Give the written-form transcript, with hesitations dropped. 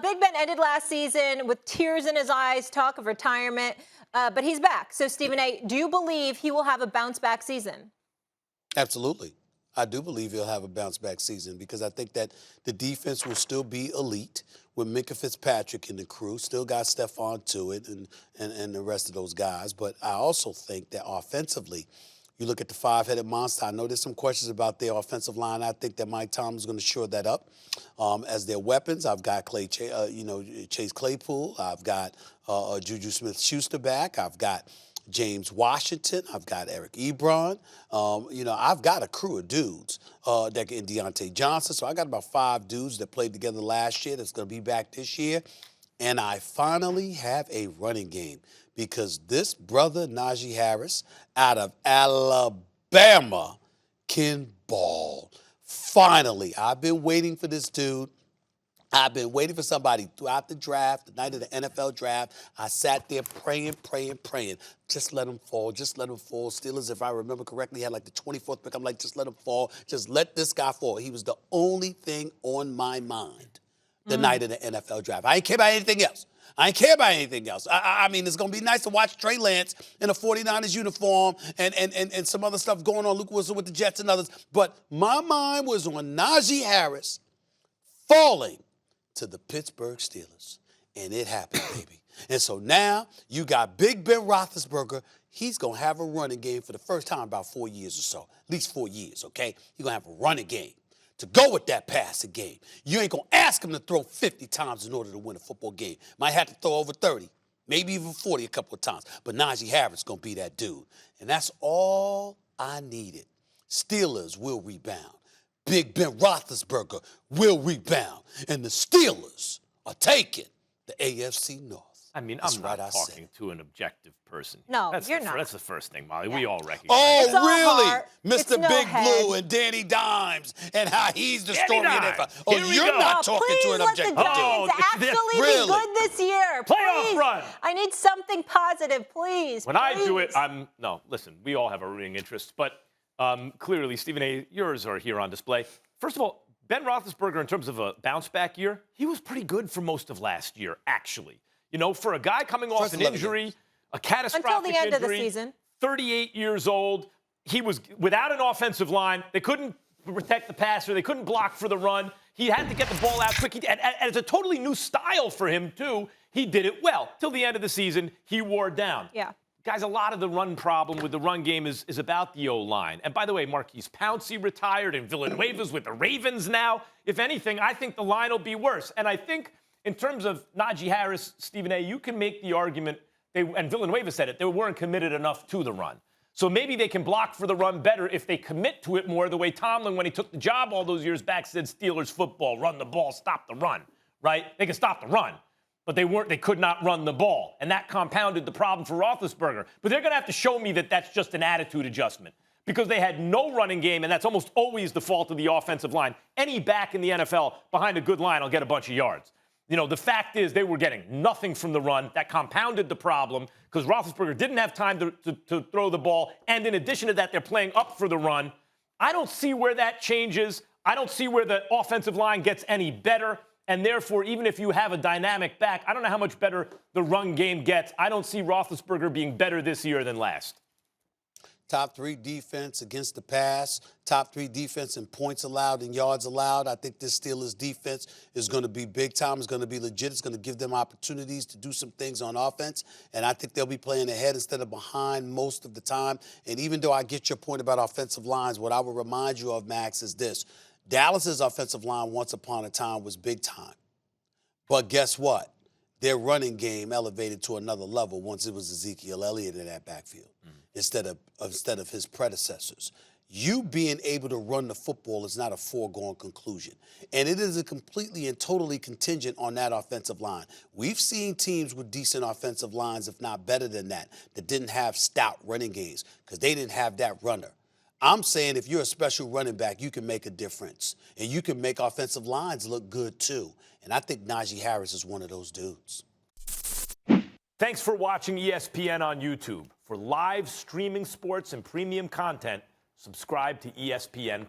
Big Ben ended last season with tears in his eyes, talk of retirement, but he's back. So, Stephen A., do you believe he will have a bounce-back season? Absolutely. I do believe he'll have a bounce-back season because I think that the defense will still be elite with Minkah Fitzpatrick and the crew. Still got Stephon Tuitt and the rest of those guys. But I also think that offensively, you look at the five-headed monster. I know there's some questions about their offensive line. I think that Mike Tomlin's going to shore that up as their weapons. I've got Chase Claypool. I've got Juju Smith-Schuster back. I've got James Washington. I've got Eric Ebron. I've got a crew of dudes and Deontay Johnson. So I got about 5 dudes that played together last year that's going to be back this year. And I finally have a running game because this brother, Najee Harris, out of Alabama, can ball. Finally, I've been waiting for this dude. I've been waiting for somebody throughout the draft, the night of the NFL draft. I sat there praying. Just let him fall. Just let him fall. Steelers, if I remember correctly, had like the 24th pick. I'm like, just let him fall. Just let this guy fall. He was the only thing on my mind the night of the NFL draft. I ain't care about anything else. I mean, it's going to be nice to watch Trey Lance in a 49ers uniform and some other stuff going on, Luke Wilson with the Jets and others. But my mind was on Najee Harris falling to the Pittsburgh Steelers. And it happened, baby. And so now you got Big Ben Roethlisberger. He's going to have a running game for the first time in about 4 years or so. At least 4 years, okay? He's going to have a running game to go with that passing game. You ain't going to ask him to throw 50 times in order to win a football game. Might have to throw over 30, maybe even 40 a couple of times. But Najee Harris is going to be that dude. And that's all I needed. Steelers will rebound. Big Ben Roethlisberger will rebound. And the Steelers are taking the AFC North. I mean, I'm not talking to an objective person. No, you're not. That's the first thing, Molly. Yeah. We all recognize. Oh, really? Mr. Big Blue and Danny Dimes and how he's the story of that. Oh, you're not talking to an objective person. Please let the Giants actually be good this year. Playoff run. I need something positive, please. When I do it, listen, we all have a rooting interest, but clearly, Stephen A., yours are here on display. First of all, Ben Roethlisberger, in terms of a bounce-back year, he was pretty good for most of last year, actually. You know, for a guy coming off an injury, a catastrophic until the end injury, of the season, 38 years old, he was without an offensive line. They couldn't protect the passer. They couldn't block for the run. He had to get the ball out quick. And it's a totally new style for him, too. He did it well. Till the end of the season, he wore down. Yeah. Guys, a lot of the run problem with the run game is about the O-line. And by the way, Marquise Pouncey retired and Villanueva's with the Ravens now. If anything, I think the line will be worse. And I think in terms of Najee Harris, Stephen A., you can make the argument, and Villanueva said it, they weren't committed enough to the run. So maybe they can block for the run better if they commit to it more, the way Tomlin, when he took the job all those years back, said Steelers football, run the ball, stop the run, right? They can stop the run, but they could not run the ball. And that compounded the problem for Roethlisberger. But they're going to have to show me that that's just an attitude adjustment because they had no running game, and that's almost always the fault of the offensive line. Any back in the NFL behind a good line will get a bunch of yards. You know, the fact is they were getting nothing from the run. That compounded the problem because Roethlisberger didn't have time to throw the ball. And in addition to that, they're playing up for the run. I don't see where that changes. I don't see where the offensive line gets any better. And therefore, even if you have a dynamic back, I don't know how much better the run game gets. I don't see Roethlisberger being better this year than last. Top 3 defense against the pass, top 3 defense in points allowed and yards allowed. I think this Steelers defense is going to be big time. It's going to be legit. It's going to give them opportunities to do some things on offense. And I think they'll be playing ahead instead of behind most of the time. And even though I get your point about offensive lines, what I will remind you of, Max, is this. Dallas's offensive line once upon a time was big time. But guess what? Their running game elevated to another level once it was Ezekiel Elliott in that backfield instead of his predecessors. You being able to run the football is not a foregone conclusion. And it is a completely and totally contingent on that offensive line. We've seen teams with decent offensive lines, if not better than that didn't have stout running games because they didn't have that runner. I'm saying if you're a special running back, you can make a difference. And you can make offensive lines look good, too. And I think Najee Harris is one of those dudes. Thanks for watching ESPN on YouTube. For live streaming sports and premium content, subscribe to ESPN+.